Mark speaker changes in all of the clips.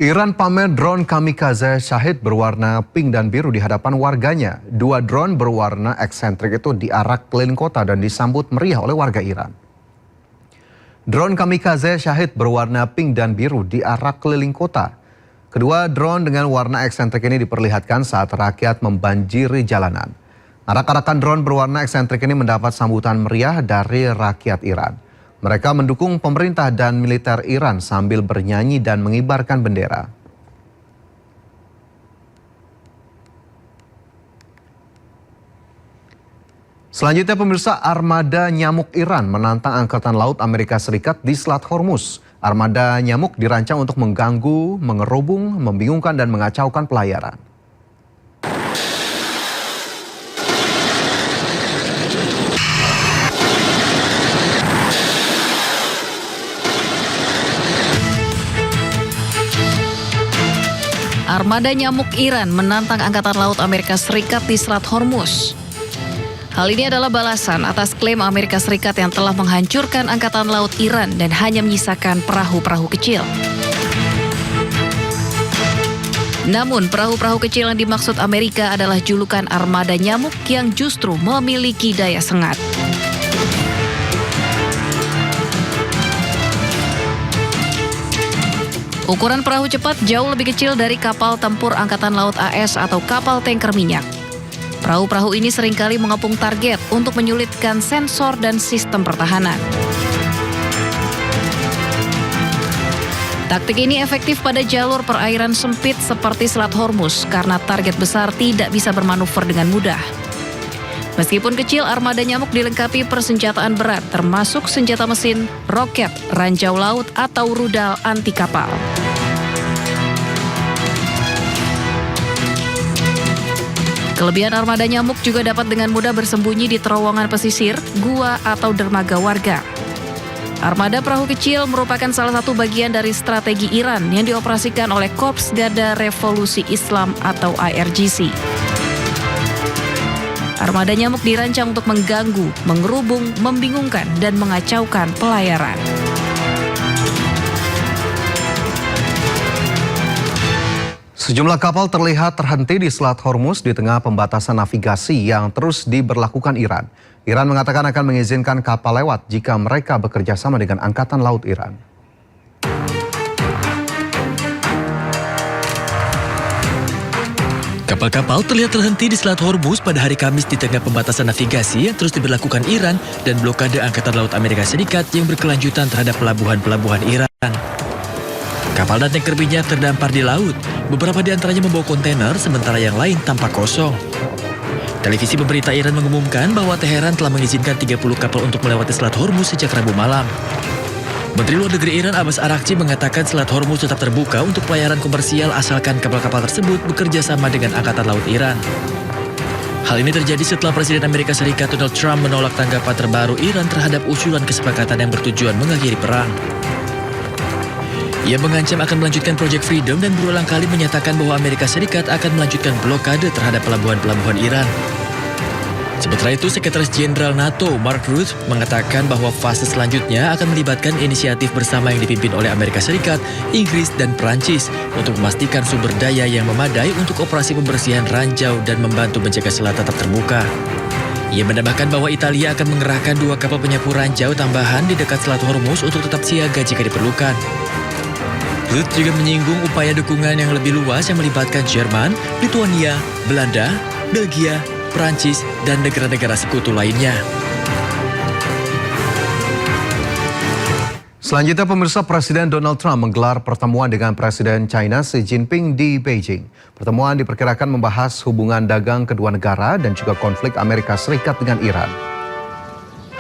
Speaker 1: Iran pamer drone kamikaze Shahid berwarna pink dan biru di hadapan warganya. Dua drone berwarna eksentrik itu diarak keliling kota dan disambut meriah oleh warga Iran. Drone kamikaze Shahid berwarna pink dan biru diarak keliling kota. Kedua drone dengan warna eksentrik ini diperlihatkan saat rakyat membanjiri jalanan. Arak-arakan drone berwarna eksentrik ini mendapat sambutan meriah dari rakyat Iran. Mereka mendukung pemerintah dan militer Iran sambil bernyanyi dan mengibarkan bendera. Selanjutnya pemirsa, armada nyamuk Iran menantang Angkatan Laut Amerika Serikat di Selat Hormuz. Armada nyamuk dirancang untuk mengganggu, mengerubung, membingungkan dan mengacaukan pelayaran.
Speaker 2: Armada nyamuk Iran menantang Angkatan Laut Amerika Serikat di Selat Hormuz. Hal ini adalah balasan atas klaim Amerika Serikat yang telah menghancurkan Angkatan Laut Iran dan hanya menyisakan perahu-perahu kecil. Namun, perahu-perahu kecil yang dimaksud Amerika adalah julukan armada nyamuk yang justru memiliki daya sengat. Ukuran perahu cepat jauh lebih kecil dari kapal tempur Angkatan Laut AS atau kapal tanker minyak. Perahu-perahu ini seringkali mengepung target untuk menyulitkan sensor dan sistem pertahanan. Taktik ini efektif pada jalur perairan sempit seperti Selat Hormuz karena target besar tidak bisa bermanuver dengan mudah. Meskipun kecil, armada nyamuk dilengkapi persenjataan berat termasuk senjata mesin, roket, ranjau laut atau rudal anti kapal. Kelebihan armada nyamuk juga dapat dengan mudah bersembunyi di terowongan pesisir, gua atau dermaga warga. Armada perahu kecil merupakan salah satu bagian dari strategi Iran yang dioperasikan oleh Korps Garda Revolusi Islam atau IRGC. Armada nyamuk dirancang untuk mengganggu, mengerubung, membingungkan, dan mengacaukan pelayaran.
Speaker 1: Sejumlah kapal terlihat terhenti di Selat Hormuz di tengah pembatasan navigasi yang terus diberlakukan Iran. Iran mengatakan akan mengizinkan kapal lewat jika mereka bekerja sama dengan Angkatan Laut Iran.
Speaker 3: Kapal-kapal terlihat terhenti di Selat Hormuz pada hari Kamis di tengah pembatasan navigasi yang terus diberlakukan Iran dan blokade Angkatan Laut Amerika Serikat yang berkelanjutan terhadap pelabuhan-pelabuhan Iran. Kapal dan tanker minyak terdampar di laut, beberapa di antaranya membawa kontainer sementara yang lain tampak kosong. Televisi pemerintah Iran mengumumkan bahwa Teheran telah mengizinkan 30 kapal untuk melewati Selat Hormuz sejak Rabu malam. Menteri Luar Negeri Iran Abbas Araghchi mengatakan Selat Hormuz tetap terbuka untuk pelayaran komersial asalkan kapal-kapal tersebut bekerja sama dengan Angkatan Laut Iran. Hal ini terjadi setelah Presiden Amerika Serikat Donald Trump menolak tanggapan terbaru Iran terhadap usulan kesepakatan yang bertujuan mengakhiri perang. Ia mengancam akan melanjutkan Project Freedom dan berulang kali menyatakan bahwa Amerika Serikat akan melanjutkan blokade terhadap pelabuhan-pelabuhan Iran. Sementara itu, Sekretaris Jenderal NATO Mark Rutte mengatakan bahwa fase selanjutnya akan melibatkan inisiatif bersama yang dipimpin oleh Amerika Serikat, Inggris, dan Perancis untuk memastikan sumber daya yang memadai untuk operasi pembersihan ranjau dan membantu menjaga selat tetap terbuka. Ia menambahkan bahwa Italia akan mengerahkan 2 kapal penyapu ranjau tambahan di dekat Selat Hormuz untuk tetap siaga jika diperlukan. Rutte juga menyinggung upaya dukungan yang lebih luas yang melibatkan Jerman, Lituania, Belanda, Belgia, Perancis, dan negara-negara sekutu lainnya.
Speaker 1: Selanjutnya pemirsa, Presiden Donald Trump menggelar pertemuan dengan Presiden China Xi Jinping di Beijing. Pertemuan diperkirakan membahas hubungan dagang kedua negara dan juga konflik Amerika Serikat dengan Iran.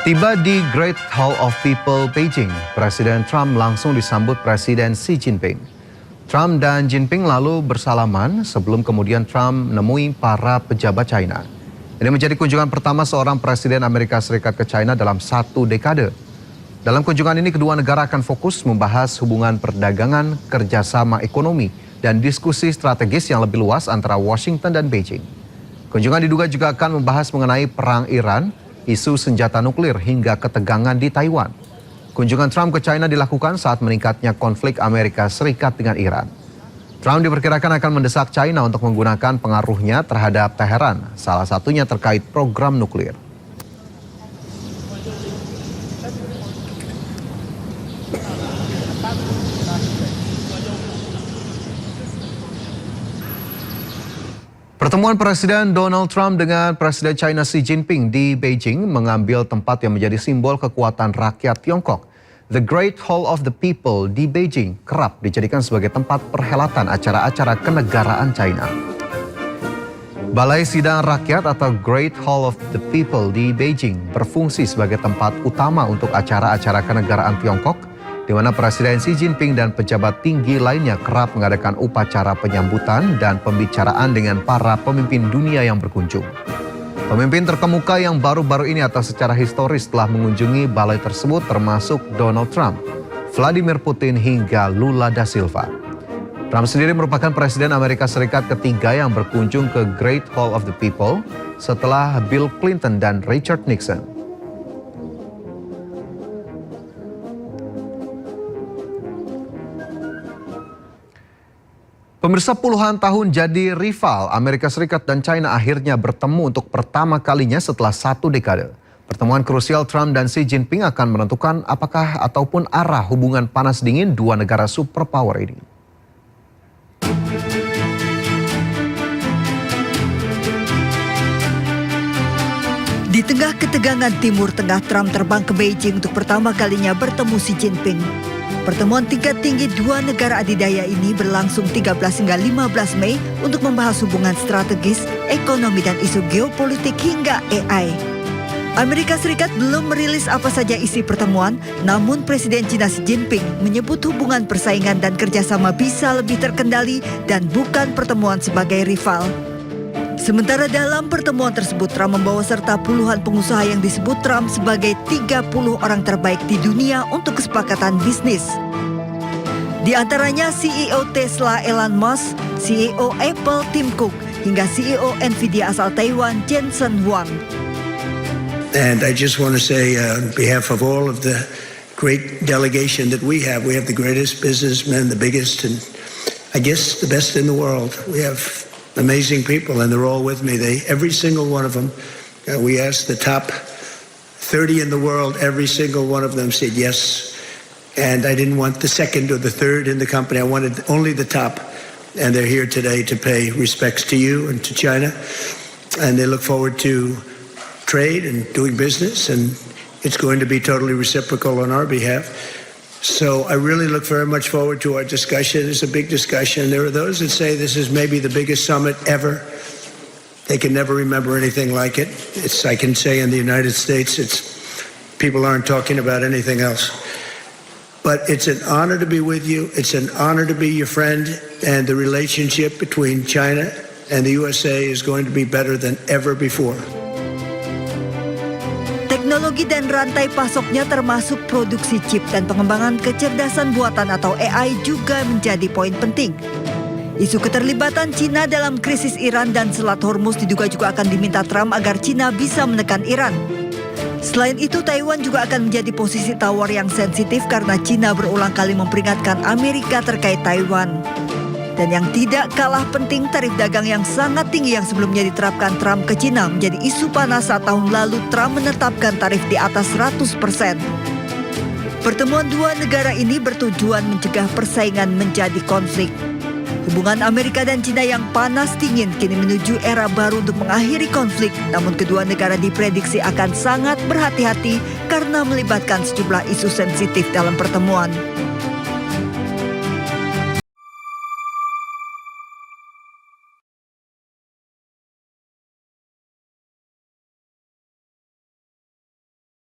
Speaker 1: Tiba di Great Hall of People Beijing, Presiden Trump langsung disambut Presiden Xi Jinping. Trump dan Jinping lalu bersalaman sebelum kemudian Trump menemui para pejabat China. Ini menjadi kunjungan pertama seorang Presiden Amerika Serikat ke China dalam 1 dekade. Dalam kunjungan ini kedua negara akan fokus membahas hubungan perdagangan, kerjasama ekonomi, dan diskusi strategis yang lebih luas antara Washington dan Beijing. Kunjungan diduga juga akan membahas mengenai perang Iran, isu senjata nuklir hingga ketegangan di Taiwan. Kunjungan Trump ke China dilakukan saat meningkatnya konflik Amerika Serikat dengan Iran. Trump diperkirakan akan mendesak China untuk menggunakan pengaruhnya terhadap Teheran, salah satunya terkait program nuklir. Pertemuan Presiden Donald Trump dengan Presiden China Xi Jinping di Beijing mengambil tempat yang menjadi simbol kekuatan rakyat Tiongkok. The Great Hall of the People di Beijing kerap dijadikan sebagai tempat perhelatan acara-acara kenegaraan China. Balai Sidang Rakyat atau Great Hall of the People di Beijing berfungsi sebagai tempat utama untuk acara-acara kenegaraan Tiongkok, di mana Presiden Xi Jinping dan pejabat tinggi lainnya kerap mengadakan upacara penyambutan dan pembicaraan dengan para pemimpin dunia yang berkunjung. Pemimpin terkemuka yang baru-baru ini atau secara historis telah mengunjungi balai tersebut termasuk Donald Trump, Vladimir Putin hingga Lula da Silva. Trump sendiri merupakan Presiden Amerika Serikat ketiga yang berkunjung ke Great Hall of the People setelah Bill Clinton dan Richard Nixon. Pemirsa, puluhan tahun jadi rival, Amerika Serikat dan China akhirnya bertemu untuk pertama kalinya setelah 1 dekade. Pertemuan krusial Trump dan Xi Jinping akan menentukan apakah ataupun arah hubungan panas dingin dua negara superpower ini.
Speaker 4: Di tengah ketegangan Timur Tengah, Trump terbang ke Beijing untuk pertama kalinya bertemu Xi Jinping. Pertemuan tingkat tinggi dua negara adidaya ini berlangsung 13 hingga 15 Mei untuk membahas hubungan strategis, ekonomi dan isu geopolitik hingga AI. Amerika Serikat belum merilis apa saja isi pertemuan, namun Presiden China Xi Jinping menyebut hubungan persaingan dan kerjasama bisa lebih terkendali dan bukan pertemuan sebagai rival. Sementara dalam pertemuan tersebut, Trump membawa serta puluhan pengusaha yang disebut Trump sebagai 30 orang terbaik di dunia untuk kesepakatan bisnis. Di antaranya CEO Tesla Elon Musk, CEO Apple Tim Cook, hingga CEO Nvidia asal Taiwan Jensen Huang.
Speaker 5: And I just want to say on behalf of all of the great delegation that we have the greatest businessmen, the biggest and I guess the best in the world. We have amazing people, and they're all with me. Every single one of them, we asked the top 30 in the world, every single one of them said yes. And I didn't want the second or the third in the company. I wanted only the top. And they're here today to pay respects to you and to China. And they look forward to trade and doing business. And it's going to be totally reciprocal on our behalf. So I really look very much forward to our discussion. It's a big discussion. There are those that say this is maybe the biggest summit ever. They can never remember anything like it. I can say in the United States, people aren't talking about anything else. But it's an honor to be with you. It's an honor to be your friend. And the relationship between China and the USA is going to be better than ever before.
Speaker 4: Teknologi dan rantai pasoknya termasuk produksi chip dan pengembangan kecerdasan buatan atau AI juga menjadi poin penting. Isu keterlibatan Cina dalam krisis Iran dan Selat Hormuz diduga juga akan diminta Trump agar Cina bisa menekan Iran. Selain itu, Taiwan juga akan menjadi posisi tawar yang sensitif karena Cina berulang kali memperingatkan Amerika terkait Taiwan. Dan yang tidak kalah penting, tarif dagang yang sangat tinggi yang sebelumnya diterapkan Trump ke Cina menjadi isu panas saat tahun lalu Trump menetapkan tarif di atas 100%. Pertemuan dua negara ini bertujuan mencegah persaingan menjadi konflik. Hubungan Amerika dan Cina yang panas dingin kini menuju era baru untuk mengakhiri konflik, namun kedua negara diprediksi akan sangat berhati-hati karena melibatkan sejumlah isu sensitif dalam pertemuan.